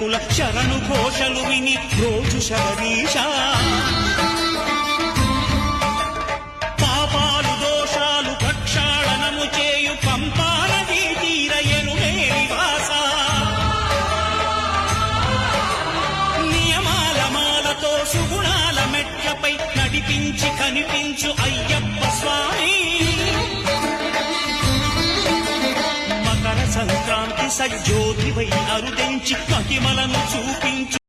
భక్తుల శరణు ఘోషలు విని రోజు శబరీష పాపాలు దోషాలు ప్రక్షాళనము చేయు పంపానదీ తీరయను నివాస నియమాల మాలతో సుగుణాల మెట్లపై నడిపించి కనిపించు అయ్యప్ప స్వామి సంక్రాంతి సజ్జోతివై అరుదించి మహిమలను చూపించు